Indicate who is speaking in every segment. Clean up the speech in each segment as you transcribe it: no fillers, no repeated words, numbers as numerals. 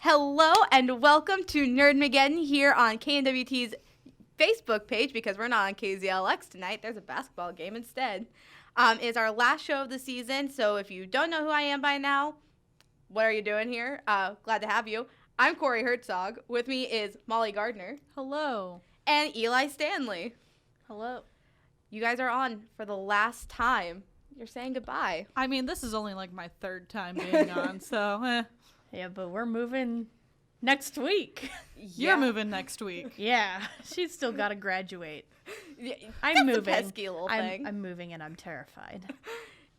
Speaker 1: Hello and welcome to Nerdmageddon here on KNWT's Facebook page because we're not on KZLX tonight. There's a basketball game instead. It's our last show of the season, so if you don't know who I am by now, what are you doing here? Glad to have you. I'm Corey Herzog. With me is Molly Gardner.
Speaker 2: Hello.
Speaker 1: And Eli Stanley.
Speaker 2: Hello.
Speaker 1: You guys are on for the last time. You're saying goodbye.
Speaker 2: I mean, this is only like my third time being on, so
Speaker 3: Yeah, but we're moving next week.
Speaker 2: You're moving next week.
Speaker 3: Yeah, she's still got to graduate.
Speaker 1: Yeah,
Speaker 3: I'm moving.
Speaker 1: That's a pesky little thing.
Speaker 3: I'm moving and I'm terrified.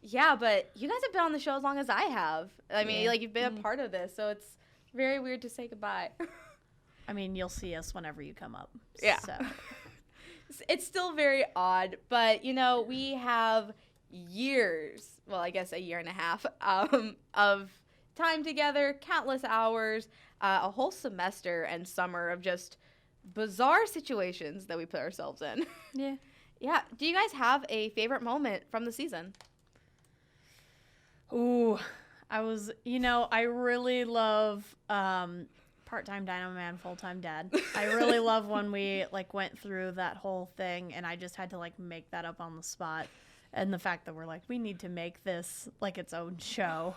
Speaker 1: Yeah, but you guys have been on the show as long as I have. I mean, like, you've been a part of this, so it's very weird to say goodbye.
Speaker 3: I mean, you'll see us whenever you come up.
Speaker 1: Yeah.
Speaker 3: So.
Speaker 1: It's still very odd, but, you know, we have years, well, I guess a year and a half, of time together, countless hours, a whole semester and summer of just bizarre situations that we put ourselves in.
Speaker 3: Yeah.
Speaker 1: Yeah. Do you guys have a favorite moment from the season?
Speaker 3: Ooh, I really love part-time Dynamo Man, full-time dad. I really love when we went through that whole thing and I just had to make that up on the spot. And the fact that we're we need to make this its own show.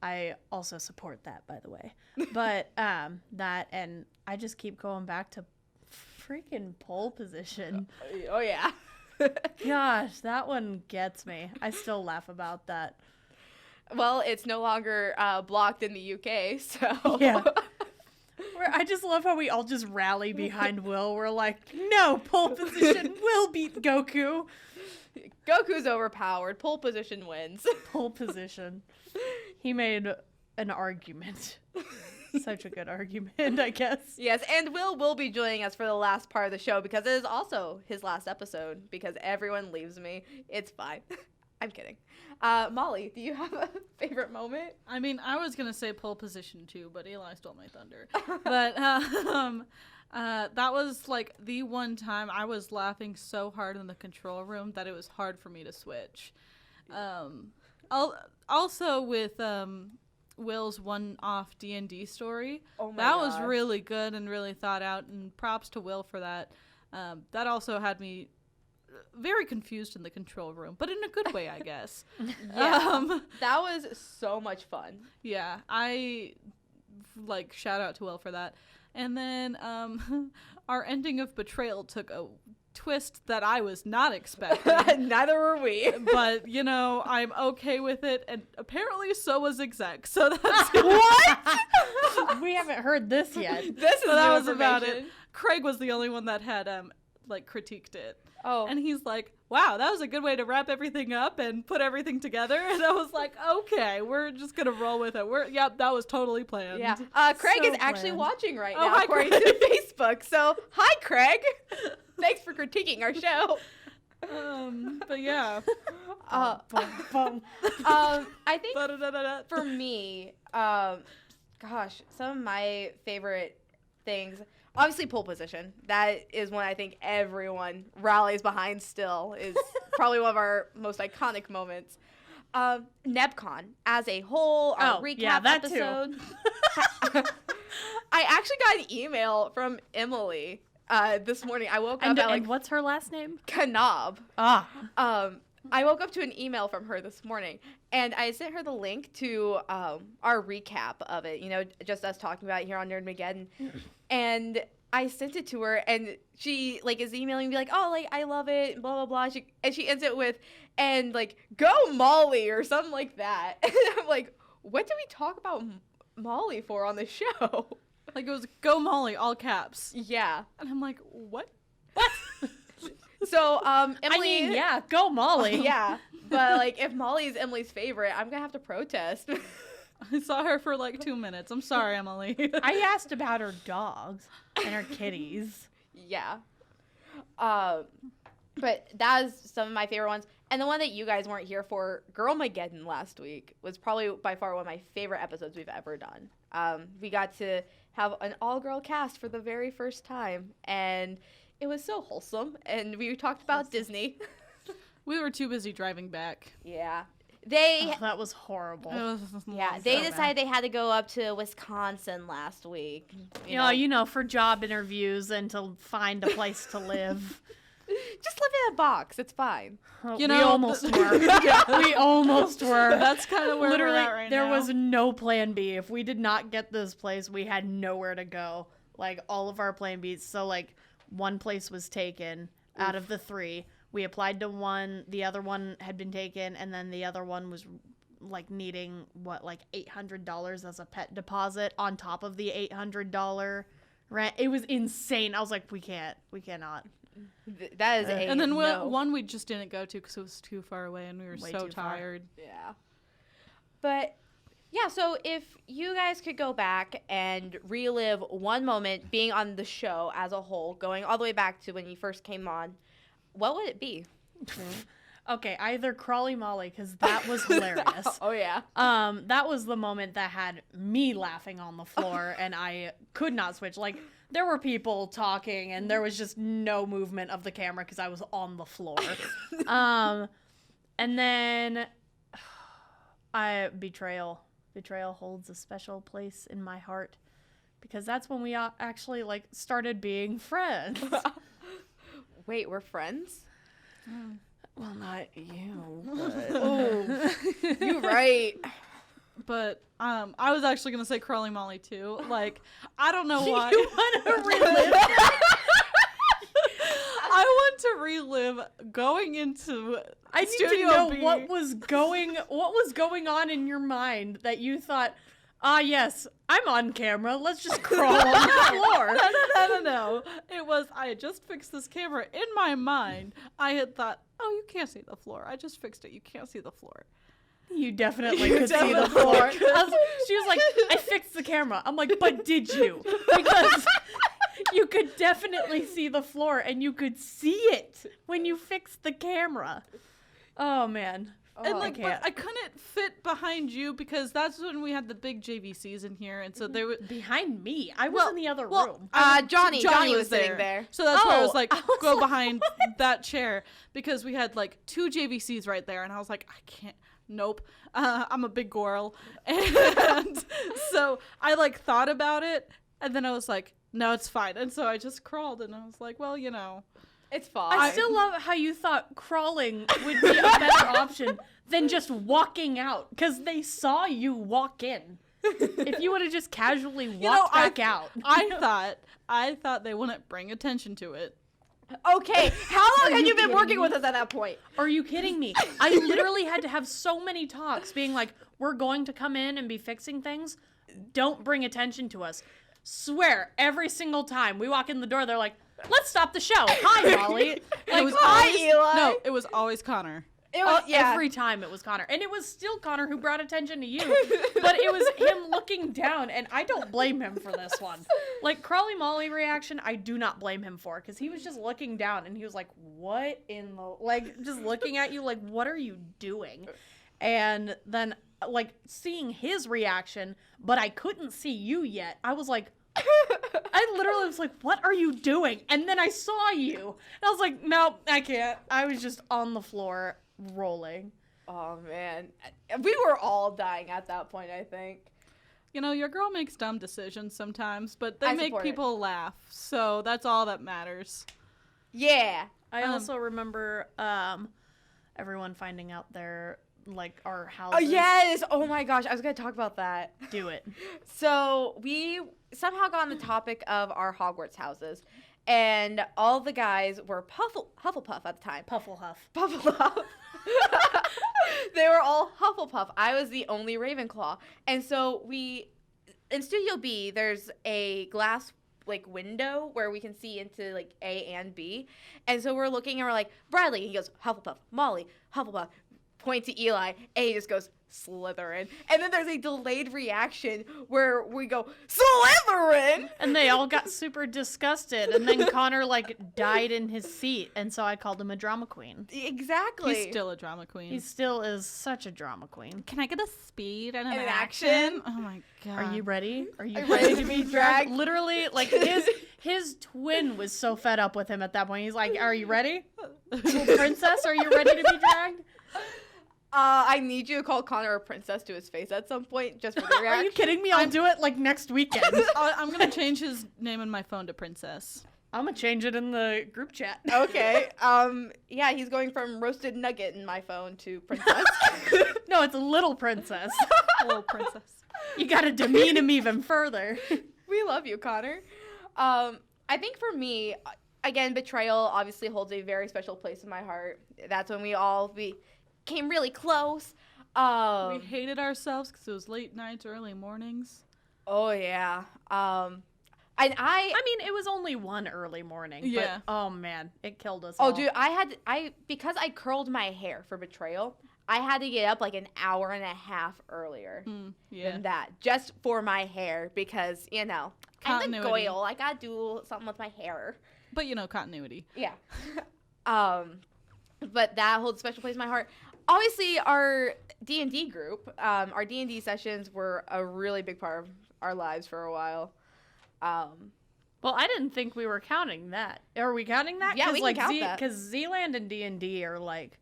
Speaker 3: I also support that, by the way. But that, and I just keep going back to freaking pole position.
Speaker 1: Oh, yeah.
Speaker 3: Gosh, that one gets me. I still laugh about that.
Speaker 1: Well, it's no longer blocked in the UK, so.
Speaker 3: Yeah. I just love how we all just rally behind Will. We're like, no, pole position will beat Goku.
Speaker 1: Goku's overpowered. Pole position wins.
Speaker 3: Pole position. He made an argument. Such a good argument, I guess.
Speaker 1: Yes, and Will be joining us for the last part of the show because it is also his last episode because everyone leaves me. It's fine. I'm kidding. Molly, do you have a favorite moment?
Speaker 2: I mean, I was going to say pole position too, but Eli stole my thunder. But that was the one time I was laughing so hard in the control room that it was hard for me to switch. Also with Will's one-off D&D story.
Speaker 1: Oh my
Speaker 2: that
Speaker 1: gosh.
Speaker 2: was really good and really thought out, and props to Will for that. That also had me very confused in the control room, but in a good way, I guess.
Speaker 1: Yeah, that was so much fun.
Speaker 2: Yeah, I shout out to Will for that. And then our ending of Betrayal took a twist that I was not expecting.
Speaker 1: Neither were we.
Speaker 2: But, I'm okay with it, and apparently so was Exec. So that's
Speaker 1: What?
Speaker 3: We haven't heard this yet.
Speaker 1: This is
Speaker 2: that
Speaker 1: new
Speaker 2: was about it.
Speaker 1: information.
Speaker 2: Craig was the only one that had critiqued it.
Speaker 1: Oh.
Speaker 2: And he's like, wow, that was a good way to wrap everything up and put everything together. And I was like, okay, we're just going to roll with it. That was totally planned.
Speaker 1: Yeah. Craig
Speaker 3: So
Speaker 1: is actually
Speaker 3: planned.
Speaker 1: watching right
Speaker 2: Oh,
Speaker 1: now
Speaker 2: hi,
Speaker 1: according
Speaker 2: Craig.
Speaker 1: to Facebook. So, hi, Craig. Thanks for critiquing our show.
Speaker 2: But yeah.
Speaker 1: I think
Speaker 2: Ba-da-da-da-da.
Speaker 1: for me, some of my favorite things, obviously pole position. That is one I think everyone rallies behind still. Is probably one of our most iconic moments. NebCon as a whole, our recap
Speaker 3: yeah, that too.
Speaker 1: episode. I actually got an email from Emily this morning. I woke up at
Speaker 3: And what's her last name?
Speaker 1: Knob.
Speaker 3: Ah.
Speaker 1: I woke up to an email from her this morning, and I sent her the link to our recap of it, just us talking about it here on Nerdmageddon. And I sent it to her, and she, is emailing me, I love it, blah, blah, blah. And she ends it with, and, go Molly, or something like that. And I'm like, what did we talk about Molly for on the show?
Speaker 2: It was go Molly, all caps.
Speaker 1: Yeah.
Speaker 2: And I'm like, what?
Speaker 1: So, Emily.
Speaker 3: Yeah, go Molly.
Speaker 1: Yeah. But, if Molly is Emily's favorite, I'm going to have to protest.
Speaker 2: I saw her for 2 minutes. I'm sorry, Emily.
Speaker 3: I asked about her dogs and her kitties.
Speaker 1: Yeah. But that was some of my favorite ones. And the one that you guys weren't here for, Girlmageddon last week, was probably by far one of my favorite episodes we've ever done. We got to have an all-girl cast for the very first time, and it was so wholesome. And we talked about Disney.
Speaker 2: We were too busy driving back.
Speaker 1: Yeah.
Speaker 3: that was horrible.
Speaker 1: They decided they had to go up to Wisconsin last week.
Speaker 3: You know, for job interviews and to find a place to live.
Speaker 1: Just live in a box. It's fine.
Speaker 3: We almost were. We almost were.
Speaker 2: That's kind of where
Speaker 3: literally
Speaker 2: we're at right
Speaker 3: there
Speaker 2: now.
Speaker 3: was no plan B. If we did not get this place, we had nowhere to go. Like all of our plan Bs. So like one place was taken out of the 3. We applied to one, the other one had been taken, and then the other one was like needing like $800 as a pet deposit on top of the $800 rent. It was insane. I was like, we cannot.
Speaker 1: That is
Speaker 2: and then one we just didn't go to because it was too far away and we were
Speaker 3: Way
Speaker 2: so
Speaker 3: too far.
Speaker 2: tired.
Speaker 1: Yeah. But yeah, so if you guys could go back and relive one moment being on the show as a whole, going all the way back to when you first came on, what would it be?
Speaker 3: Okay, either Crawly Molly, because that was hilarious.
Speaker 1: Oh, yeah.
Speaker 3: That was the moment that had me laughing on the floor, and I could not switch. Like, there were people talking, and there was just no movement of the camera because I was on the floor. And then Betrayal. Betrayal holds a special place in my heart because that's when we actually, like, started being friends.
Speaker 1: Wait, we're friends?
Speaker 3: Well, not you.
Speaker 1: Oh, you're right.
Speaker 2: But I was actually gonna say Crawly Molly too. Like, I don't know why.
Speaker 3: You want to relive
Speaker 2: I want to relive going into
Speaker 3: I need
Speaker 2: Studio
Speaker 3: to know
Speaker 2: B.
Speaker 3: what was going on in your mind that you thought, yes, I'm on camera. Let's just crawl on the floor.
Speaker 2: No. It was, I had just fixed this camera in my mind. I had thought, oh, you can't see the floor. I just fixed it. You can't see the floor.
Speaker 3: You definitely could see the floor. She was like, I fixed the camera. I'm like, but did you? Because you could definitely see the floor and you could see it when you fixed the camera. Oh, man.
Speaker 2: And like, but I couldn't fit behind you because that's when we had the big JVCs in here, and so they were
Speaker 3: behind me. I was in the other room.
Speaker 1: Johnny was sitting there.
Speaker 2: So that's why I was like, go behind that chair because we had like 2 JVCs right there, and I was like, I can't. Nope. I'm a big girl, and so I like thought about it, and then I was like, no, it's fine, and so I just crawled, and I was like, well, you know.
Speaker 1: It's fine.
Speaker 3: I still love how you thought crawling would be a better option than just walking out, because they saw you walk in. If you would have just casually walked back out.
Speaker 2: I thought they wouldn't bring attention to it.
Speaker 1: Okay, how long have you been working with us at that point?
Speaker 3: Are you kidding me? I literally had to have so many talks being like, we're going to come in and be fixing things. Don't bring attention to us. Swear, every single time we walk in the door, they're like, let's stop the show. Hi, Molly. Like,
Speaker 1: Hi, Eli.
Speaker 2: No, it was always Connor.
Speaker 3: Every time it was Connor. And it was still Connor who brought attention to you. But it was him looking down, and I don't blame him for this one. Like, Crawly Molly reaction, I do not blame him for, because he was just looking down, and he was like, what in the... Like, just looking at you like, what are you doing? And then, like, seeing his reaction, but I couldn't see you yet, I was like... I literally was like, what are you doing? And then I saw you. And I was like, no, I can't. I was just on the floor rolling.
Speaker 1: Oh, man. We were all dying at that point, I think.
Speaker 2: You know, your girl makes dumb decisions sometimes, but they make
Speaker 1: support
Speaker 2: people laugh. So that's all that matters.
Speaker 1: Yeah.
Speaker 3: I also remember everyone finding out their, like, our houses.
Speaker 1: Oh, yes. Oh, my gosh. I was going to talk about that.
Speaker 3: Do it.
Speaker 1: So we somehow got on the topic of our Hogwarts houses. And all the guys were Hufflepuff at the time.
Speaker 3: Pufflehuff.
Speaker 1: Pufflepuff. They were all Hufflepuff. I was the only Ravenclaw. And so in Studio B, there's a glass like window where we can see into like A and B. And so we're looking and we're like, Bradley. He goes, Hufflepuff. Molly, Hufflepuff. Point to Eli. And he just goes, Slytherin. And then there's a delayed reaction where we go, Slytherin!
Speaker 3: And they all got super disgusted. And then Connor, like, died in his seat. And so I called him a drama queen.
Speaker 1: Exactly.
Speaker 2: He's still a drama queen.
Speaker 3: He still is such a drama queen.
Speaker 2: Can I get a speed and an
Speaker 1: action?
Speaker 2: action? Oh my god.
Speaker 3: Are you ready? Are you
Speaker 1: ready to be dragged?
Speaker 3: Literally, like, his twin was so fed up with him at that point. He's like, are you ready? Little princess, are you ready to be dragged?
Speaker 1: I need you to call Connor a princess to his face at some point, just for the reaction.
Speaker 3: Are you kidding me? I'll do it like next weekend.
Speaker 2: I'm gonna change his name in my phone to Princess.
Speaker 3: I'm gonna change it in the group chat.
Speaker 1: Okay. Yeah, he's going from roasted nugget in my phone to princess.
Speaker 3: No, it's a little princess.
Speaker 2: Little princess.
Speaker 3: You gotta demean him even further.
Speaker 1: We love you, Connor. I think for me, again, betrayal obviously holds a very special place in my heart. That's when we became really close.
Speaker 2: We hated ourselves because it was late nights, early mornings.
Speaker 1: Oh yeah. And
Speaker 3: I mean, it was only one early morning.
Speaker 2: Yeah.
Speaker 3: But, oh man, it killed us.
Speaker 1: Oh,
Speaker 3: all.
Speaker 1: dude, because I curled my hair for betrayal, I had to get up like an hour and a half earlier than that, just for my hair, because, you know, I'm the
Speaker 2: Continuity.
Speaker 1: goyle. I gotta do something with my hair.
Speaker 2: But, you know, continuity.
Speaker 1: Yeah. But that holds a special place in my heart. Obviously, our D&D group, our D&D sessions were a really big part of our lives for a while.
Speaker 3: Well, I didn't think we were counting that. Are we counting that?
Speaker 1: Yeah, we can count that.
Speaker 3: Because Zealand and D&D are, like,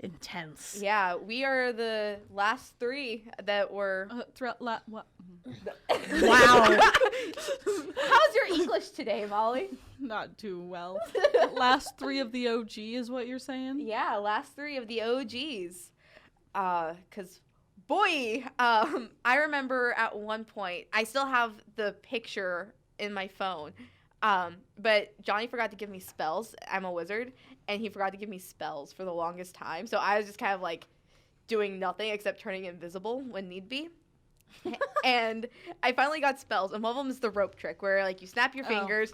Speaker 3: intense.
Speaker 1: Yeah, we are the last three that were...
Speaker 2: What?
Speaker 3: Wow.
Speaker 1: How's your English today, Molly?
Speaker 2: Not too well. Last three of the OG is what you're saying?
Speaker 1: Yeah, last three of the OGs. Because, boy, I remember at one point, I still have the picture in my phone, but Johnny forgot to give me spells. I'm a wizard, and he forgot to give me spells for the longest time. So I was just kind of like doing nothing except turning invisible when need be. And I finally got spells, and one of them is the rope trick, where like you snap your fingers,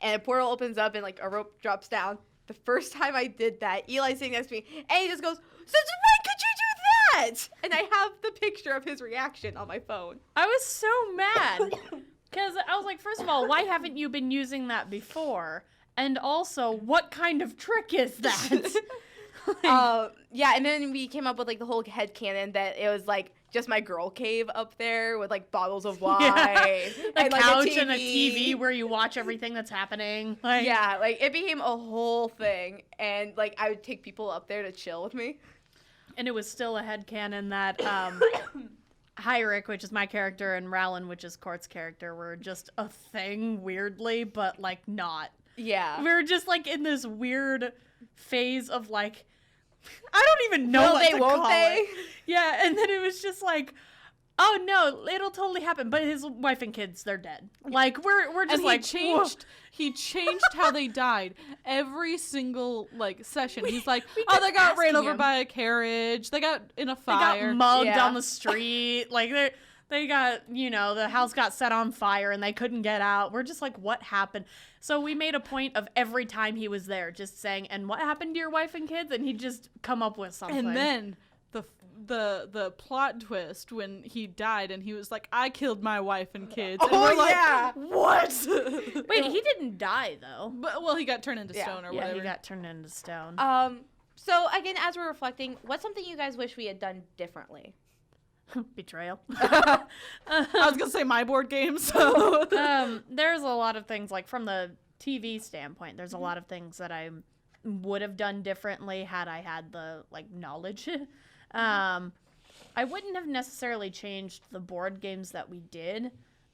Speaker 1: and a portal opens up, and like a rope drops down. The first time I did that, Eli's sitting next to me, and he just goes, "Since when could you do that?" And I have the picture of his reaction on my phone.
Speaker 3: I was so mad. Because I was like, first of all, why haven't you been using that before? And also, what kind of trick is that?
Speaker 1: Yeah, and then we came up with like the whole headcanon that it was like just my girl cave up there with like bottles of wine,
Speaker 3: A
Speaker 1: like,
Speaker 3: couch
Speaker 1: a
Speaker 3: and a TV where you watch everything that's happening. Like,
Speaker 1: yeah, like it became a whole thing, and like I would take people up there to chill with me.
Speaker 3: And it was still a headcanon that Hyric, which is my character, and Rowland, which is Court's character, were just a thing weirdly, but like not.
Speaker 1: Yeah.
Speaker 3: We were just like in this weird phase of like, I don't even know
Speaker 1: Will
Speaker 3: what
Speaker 1: they,
Speaker 3: to
Speaker 1: won't
Speaker 3: call
Speaker 1: they?
Speaker 3: it. Yeah, and then it was just like, oh no, it'll totally happen. But his wife and kids, they're dead. Like we're just
Speaker 2: And
Speaker 3: like
Speaker 2: he changed how they died every single like session. He's like,
Speaker 3: we
Speaker 2: oh,
Speaker 3: kept
Speaker 2: they got ran
Speaker 3: asking
Speaker 2: over
Speaker 3: him.
Speaker 2: by a carriage. They got in a
Speaker 3: They
Speaker 2: fire.
Speaker 3: got mugged
Speaker 1: Yeah.
Speaker 3: on the street. Like they got, you know, the house got set on fire and they couldn't get out. We're just like, what happened? So we made a point of every time he was there just saying, and what happened to your wife and kids? And he'd just come up with something.
Speaker 2: And then the plot twist when he died and he was like, I killed my wife and kids. And we're like,
Speaker 1: yeah.
Speaker 3: what? Wait, he didn't die though.
Speaker 2: But, well, he got turned into
Speaker 1: Yeah.
Speaker 2: stone or
Speaker 3: Yeah,
Speaker 2: whatever.
Speaker 3: he got turned into stone.
Speaker 1: So again, as we're reflecting, what's something you guys wish we had done differently?
Speaker 3: Betrayal.
Speaker 2: I was gonna say my board game, so
Speaker 3: There's a lot of things, like from the TV standpoint, there's a lot of things that I would have done differently had I had the like knowledge. I wouldn't have necessarily changed the board games that we did,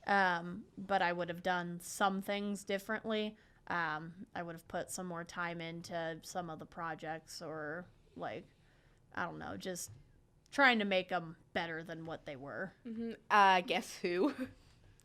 Speaker 3: but I would have done some things differently. I would have put some more time into some of the projects, or like, I don't know, just trying to make them better than what they were.
Speaker 1: Guess who?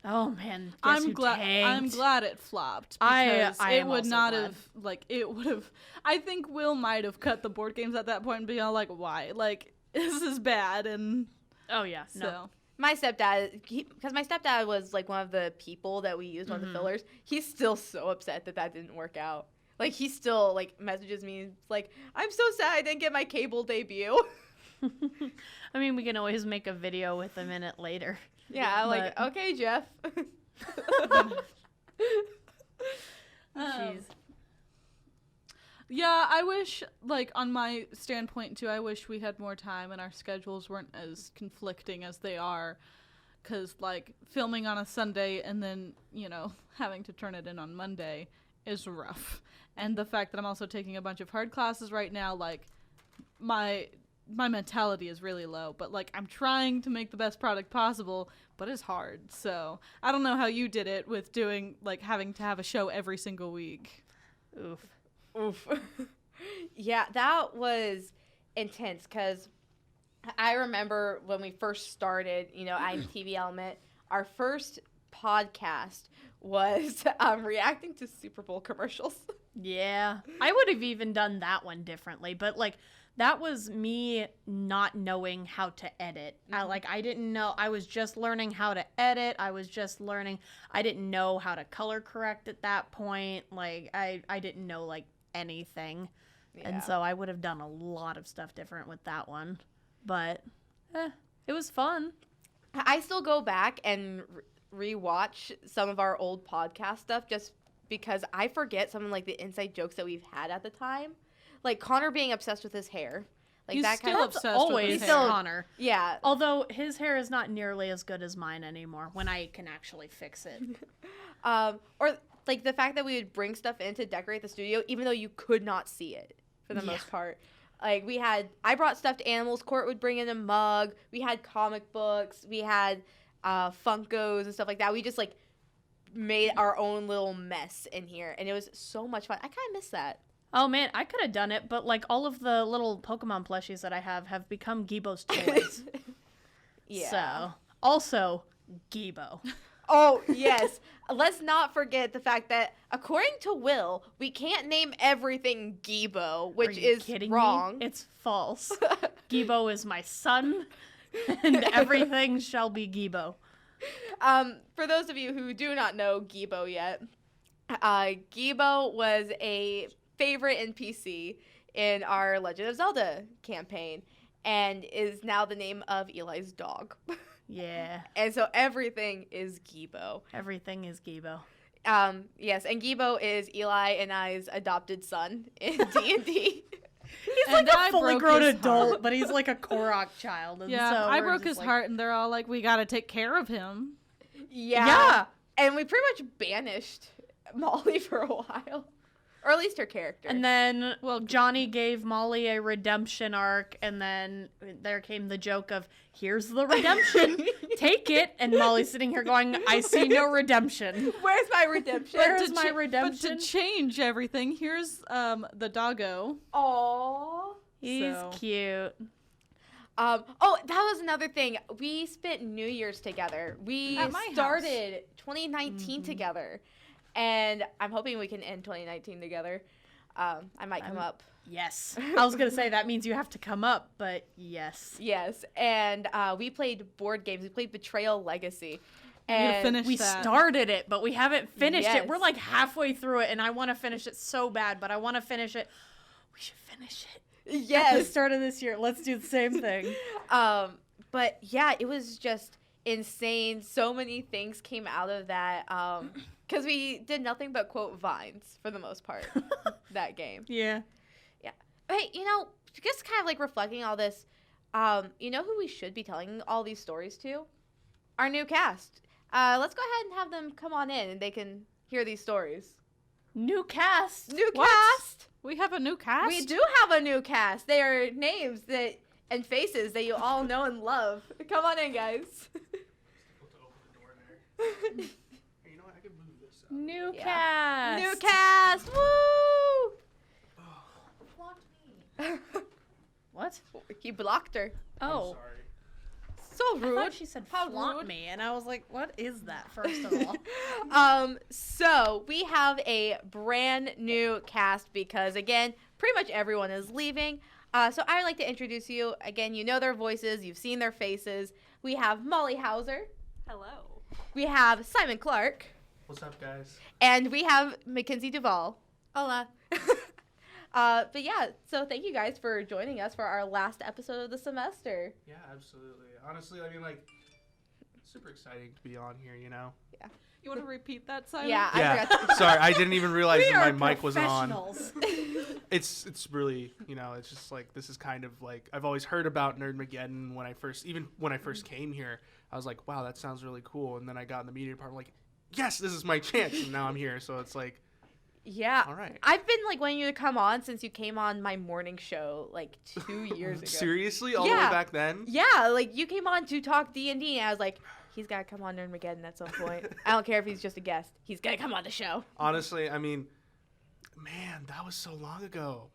Speaker 3: Oh man,
Speaker 2: I'm glad it flopped,
Speaker 3: I
Speaker 2: because it
Speaker 3: am
Speaker 2: would
Speaker 3: also
Speaker 2: not
Speaker 3: glad.
Speaker 2: have, like, it would have, I think Will might have cut the board games at that point and be all like, why? Like, this is bad, and
Speaker 3: Oh yeah,
Speaker 2: so.
Speaker 3: no.
Speaker 1: My stepdad, because my stepdad was like one of the people that we used, one of the fillers. He's still so upset that didn't work out. Like he still like messages me like, I'm so sad I didn't get my cable debut.
Speaker 3: I mean, we can always make a video with him in it later.
Speaker 1: Yeah, like
Speaker 3: But-
Speaker 1: okay, Jeff.
Speaker 3: Jeez.
Speaker 2: Yeah, I wish, like, on my standpoint, too, I wish we had more time and our schedules weren't as conflicting as they are. Because, like, filming on a Sunday and then, you know, having to turn it in on Monday is rough. And the fact that I'm also taking a bunch of hard classes right now, like, my my mentality is really low, but like I'm trying to make the best product possible, but it's hard. So I don't know how you did it with doing like having to have a show every single week.
Speaker 1: Oof. Yeah, that was intense because I remember when we first started, I'm TV Element, our first podcast was reacting to Super Bowl commercials.
Speaker 3: Yeah. I would have even done that one differently, but like that was me not knowing how to edit. I didn't know. I was just learning how to edit. I didn't know how to color correct at that point. Like I didn't know like anything.
Speaker 1: Yeah.
Speaker 3: And so I would have done a lot of stuff different with that one. But it was fun.
Speaker 1: I still go back and rewatch some of our old podcast stuff just because I forget some of like the inside jokes that we've had at the time. Like Connor being obsessed with his hair. Like
Speaker 2: He's
Speaker 1: that
Speaker 2: still
Speaker 1: kind of
Speaker 2: obsessed with
Speaker 3: Always
Speaker 2: his hair.
Speaker 3: still Connor.
Speaker 1: Yeah.
Speaker 3: Although his hair is not nearly as good as mine anymore when I can actually fix it.
Speaker 1: Or like the fact that we would bring stuff in to decorate the studio even though you could not see it for the most part. Like I brought stuffed animals, Court would bring in a mug, we had comic books, we had Funkos and stuff like that. We just like made our own little mess in here and it was so much fun. I kind of miss that.
Speaker 3: Oh man, I could have done it, but like all of the little Pokemon plushies that I have become Gibo's toys.
Speaker 1: Yeah.
Speaker 3: So, also Gibo.
Speaker 1: Oh, yes. Let's not forget the fact that, according to Will, we can't name everything Gibo, which
Speaker 3: Are you
Speaker 1: is
Speaker 3: kidding
Speaker 1: wrong.
Speaker 3: Me? It's false. Gibo is my son, and everything shall be Gibo.
Speaker 1: For those of you who do not know Gibo yet, Gibo was a favorite NPC in our Legend of Zelda campaign, and is now the name of Eli's dog.
Speaker 3: Yeah.
Speaker 1: And so everything is Gibo.
Speaker 3: Everything is Gibo.
Speaker 1: Yes, and Gibo is Eli and I's adopted son in D&D.
Speaker 3: He's
Speaker 2: And
Speaker 3: like
Speaker 2: I
Speaker 3: a fully
Speaker 2: broke
Speaker 3: grown
Speaker 2: his
Speaker 3: adult,
Speaker 2: heart.
Speaker 3: but he's like a Korok child. And
Speaker 2: Yeah,
Speaker 3: so
Speaker 2: I
Speaker 3: we're
Speaker 2: broke
Speaker 3: just
Speaker 2: his
Speaker 3: like,
Speaker 2: heart, and they're all like, "We gotta take care of him."
Speaker 1: Yeah. And we pretty much banished Molly for a while. Or at least her character.
Speaker 3: And then, Johnny gave Molly a redemption arc, and then there came the joke of, here's the redemption, take it, and Molly's sitting here going, I see no redemption.
Speaker 1: Where's my redemption?
Speaker 3: Where's my redemption?
Speaker 2: But to change everything, here's the doggo.
Speaker 1: Aww.
Speaker 3: He's
Speaker 2: So-
Speaker 3: cute.
Speaker 1: Oh, that was another thing. We spent New Year's together. We
Speaker 2: At my
Speaker 1: started 2019 together. And I'm hoping we can end 2019 together. I might come up.
Speaker 3: Yes. I was going to say, that means you have to come up, but yes.
Speaker 1: Yes. And we played board games. We played Betrayal Legacy.
Speaker 2: We gotta
Speaker 1: And
Speaker 2: finish
Speaker 3: We
Speaker 2: that.
Speaker 3: started it, but we haven't finished
Speaker 1: Yes.
Speaker 3: it. We're like halfway through it, and I want to finish it so bad, but I want to finish it. We should finish it. At the
Speaker 1: yes.
Speaker 3: start of this year. Let's do the same thing.
Speaker 1: But yeah, it was just insane. So many things came out of that. Because we did nothing but quote vines for the most part that game.
Speaker 3: Yeah.
Speaker 1: Yeah. Hey, just kind of like reflecting all this, you know who we should be telling all these stories to? Our new cast. Let's go ahead and have them come on in and they can hear these stories.
Speaker 3: New cast.
Speaker 1: New
Speaker 2: What?
Speaker 1: cast?
Speaker 2: We have a new cast.
Speaker 1: We do have a new cast. They are names and faces that you all know and love. Come on in, guys.
Speaker 4: You know what? I can move this up.
Speaker 3: New
Speaker 1: Yeah.
Speaker 3: cast.
Speaker 1: New cast. Woo!
Speaker 3: What?
Speaker 1: He blocked her.
Speaker 3: Oh.
Speaker 4: I'm sorry.
Speaker 1: So
Speaker 3: I
Speaker 1: rude.
Speaker 3: thought she said
Speaker 1: How
Speaker 3: flaunt
Speaker 1: rude.
Speaker 3: me, and I was like, what is that, first of all?
Speaker 1: So we have a brand new cast because, again, pretty much everyone is leaving. So I would like to introduce you. Again, you know their voices. You've seen their faces. We have Molly Hauser.
Speaker 2: Hello.
Speaker 1: We have Simon Clark.
Speaker 4: What's up, guys?
Speaker 1: And we have Mackenzie Duvall. Hola. But yeah, so thank you guys for joining us for our last episode of the semester.
Speaker 4: Yeah, absolutely. Honestly, I mean, like, super exciting to be on here, you know?
Speaker 2: You want to repeat that, Simon?
Speaker 1: Yeah, I
Speaker 4: Yeah.
Speaker 1: forgot to-
Speaker 4: Sorry, I didn't even realize
Speaker 3: We
Speaker 4: that
Speaker 3: are
Speaker 4: my mic wasn't on.
Speaker 3: professionals.
Speaker 4: It's really, it's just like, this is kind of like, I've always heard about Nerdmageddon when I first came here. I was like, wow, that sounds really cool. And then I got in the media department like, yes, this is my chance. And now I'm here. So it's like,
Speaker 1: Yeah.
Speaker 4: All right.
Speaker 1: I've been like wanting you to come on since you came on my morning show like 2 years ago.
Speaker 4: Seriously? All the way
Speaker 1: Yeah.
Speaker 4: back then?
Speaker 1: Yeah, like you came on to talk D&D, and I was like, he's got to come on Nerdmageddon at some point. I don't care if he's just a guest. He's got to come on the show.
Speaker 4: Honestly, I mean, man, that was so long ago.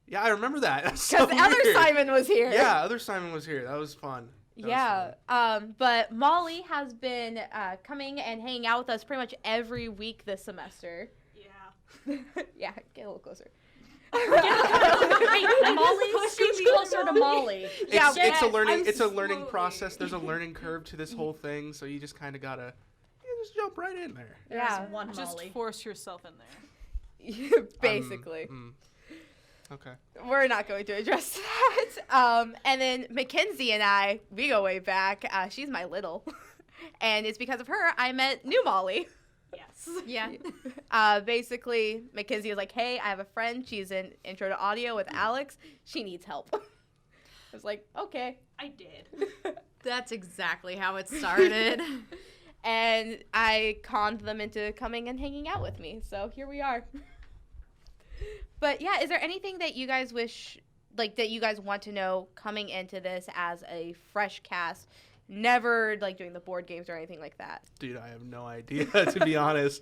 Speaker 4: Yeah, I remember that.
Speaker 1: Because
Speaker 4: So
Speaker 1: other
Speaker 4: weird.
Speaker 1: Simon was here.
Speaker 4: Yeah, other Simon was here. That was fun. That was
Speaker 1: Yeah,
Speaker 4: fun.
Speaker 1: but Molly has been coming and hanging out with us pretty much every week this semester.
Speaker 2: Yeah.
Speaker 1: Yeah, get a little closer.
Speaker 3: Hey, Molly, scoot closer to Molly.
Speaker 1: Yeah,
Speaker 4: It's a
Speaker 2: I'm
Speaker 4: learning
Speaker 2: slowly.
Speaker 4: process. There's a learning curve to this whole thing, so you just kind of gotta just jump right in there.
Speaker 1: Yeah.
Speaker 3: There's one
Speaker 2: Just
Speaker 3: Molly.
Speaker 2: force yourself in there.
Speaker 1: Basically.
Speaker 4: Okay.
Speaker 1: We're not going to address that. And then Mackenzie and I, we go way back. She's my little. And it's because of her I met new Molly.
Speaker 3: Yes.
Speaker 5: Yeah.
Speaker 1: Basically, Mackenzie was like, hey, I have a friend. She's in Intro to Audio with Alex. She needs help. I was like, okay.
Speaker 2: I did.
Speaker 5: That's exactly how it started.
Speaker 1: And I conned them into coming and hanging out with me. So here we are. But yeah, is there anything that you guys wish, like, that you guys want to know coming into this as a fresh cast? Never, like, doing the board games or anything like that.
Speaker 4: Dude, I have no idea, to be honest.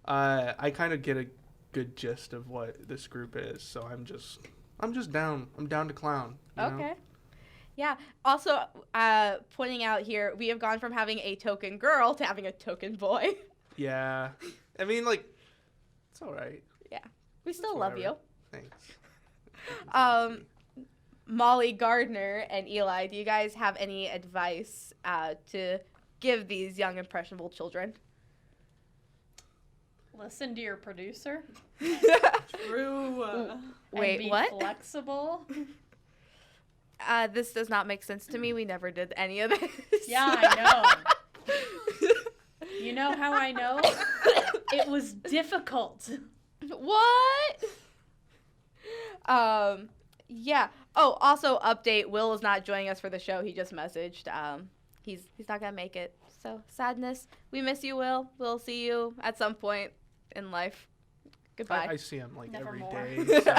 Speaker 4: I kind of get a good gist of what this group is, so I'm just down. I'm down to clown. You know?
Speaker 1: Okay. Yeah. Also, pointing out here, we have gone from having a token girl to having a token boy.
Speaker 4: Yeah. I mean, like, it's all right.
Speaker 1: We still
Speaker 4: It's
Speaker 1: love
Speaker 4: whatever.
Speaker 1: you.
Speaker 4: Thanks.
Speaker 1: Molly Gardner and Eli, do you guys have any advice to give these young, impressionable children?
Speaker 3: Listen to your producer.
Speaker 2: True.
Speaker 3: And
Speaker 1: Wait,
Speaker 3: be
Speaker 1: what?
Speaker 3: Flexible.
Speaker 1: This does not make sense to me. We never did any of this.
Speaker 3: Yeah, I know. You know how I know? It was difficult.
Speaker 1: What? Yeah. Oh, also update. Will is not joining us for the show. He just messaged. He's not gonna make it. So sadness. We miss you, Will. We'll see you at some point in life. Goodbye.
Speaker 4: I see him like every
Speaker 3: Nevermore.
Speaker 4: day. So.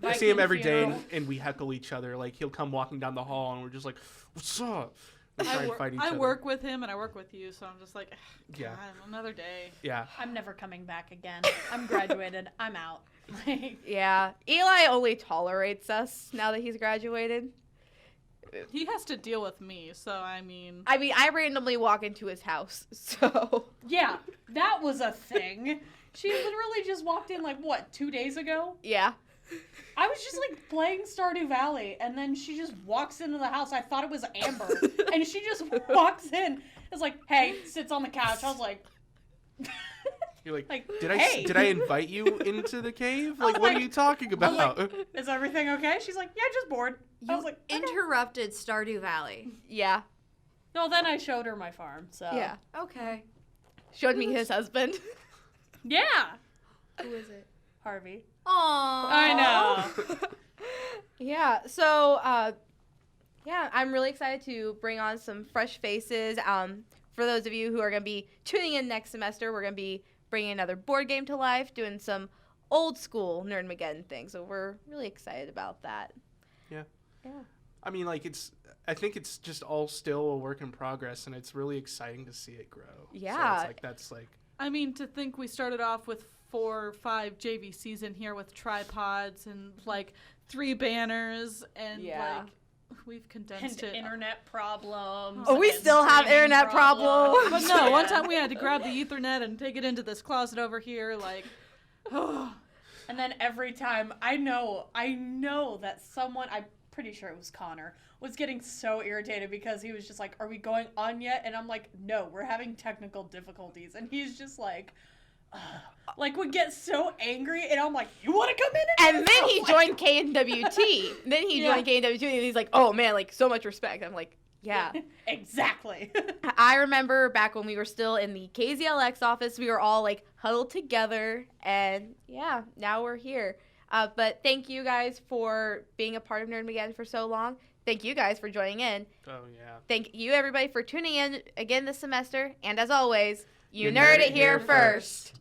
Speaker 4: I see him
Speaker 3: Viking
Speaker 4: every day,
Speaker 3: funeral.
Speaker 4: and we heckle each other. Like, he'll come walking down the hall, and we're just like, "What's up?" We try and fight each
Speaker 2: I
Speaker 4: other.
Speaker 2: work with him and I work with you, so I'm just like,
Speaker 4: Yeah.
Speaker 2: God, another day.
Speaker 4: Yeah.
Speaker 3: I'm never coming back again. I'm graduated. I'm out. Like,
Speaker 1: Yeah. Eli only tolerates us now that he's graduated.
Speaker 2: He has to deal with me, so I mean.
Speaker 1: I randomly walk into his house, so.
Speaker 3: yeah, that was a thing. She literally just walked in, like, what, 2 days ago?
Speaker 1: Yeah.
Speaker 3: I was just, like, playing Stardew Valley, and then she just walks into the house. I thought it was Amber. And she just walks in. It's like, hey, sits on the couch. I was like...
Speaker 4: You're like,
Speaker 3: Like,
Speaker 4: did
Speaker 3: hey.
Speaker 4: I invite you into the cave?
Speaker 3: I was
Speaker 4: Like, what are
Speaker 3: like-
Speaker 4: you talking
Speaker 3: I was
Speaker 4: about?
Speaker 3: like, is everything okay? She's like, yeah, just bored. I
Speaker 5: You
Speaker 3: was like, okay.
Speaker 5: interrupted Stardew Valley.
Speaker 1: Yeah.
Speaker 3: No, then I showed her my farm, so...
Speaker 1: Yeah.
Speaker 5: Okay.
Speaker 1: Showed me his husband.
Speaker 3: Yeah!
Speaker 5: Who is it?
Speaker 3: Harvey.
Speaker 5: Aww.
Speaker 3: I know.
Speaker 1: Yeah. So, yeah, I'm really excited to bring on some fresh faces. For those of you who are going to be tuning in next semester, we're going to be bringing another board game to life, doing some old school Nerdmageddon things. So we're really excited about that.
Speaker 4: Yeah.
Speaker 1: Yeah.
Speaker 4: I mean, like, I think it's just all still a work in progress, and it's really exciting to see it grow.
Speaker 1: Yeah.
Speaker 4: So it's like, that's like,
Speaker 2: I mean, to think we started off with 4 or 5 JVCs in here with tripods and like 3 banners and
Speaker 1: Yeah.
Speaker 2: like we've
Speaker 3: And
Speaker 2: condensed it.
Speaker 3: internet problems.
Speaker 1: Oh, we
Speaker 3: and
Speaker 1: still have
Speaker 3: streaming
Speaker 1: internet problems.
Speaker 2: But no, one
Speaker 3: Yeah.
Speaker 2: time we had to grab the Ethernet and take it into this closet over here. Like,
Speaker 3: And then every time, I know that someone, I'm pretty sure it was Connor, was getting so irritated because he was just like, are we going on yet? And I'm like, no, we're having technical difficulties. And he's just like, like would get so angry. And I'm like, you want to come in?
Speaker 1: And then he joined KNWT. Then he
Speaker 3: Yeah.
Speaker 1: joined KNWT, and he's like, oh, man, like, so much respect. I'm like, yeah.
Speaker 3: Exactly.
Speaker 1: I remember back when we were still in the KZLX office, we were all like huddled together, and yeah, now we're here. But thank you guys for being a part of Nerdmageddon for so long. Thank you guys for joining in.
Speaker 4: oh, yeah.
Speaker 1: Thank you everybody for tuning in again this semester. And as always, you nerd it here first.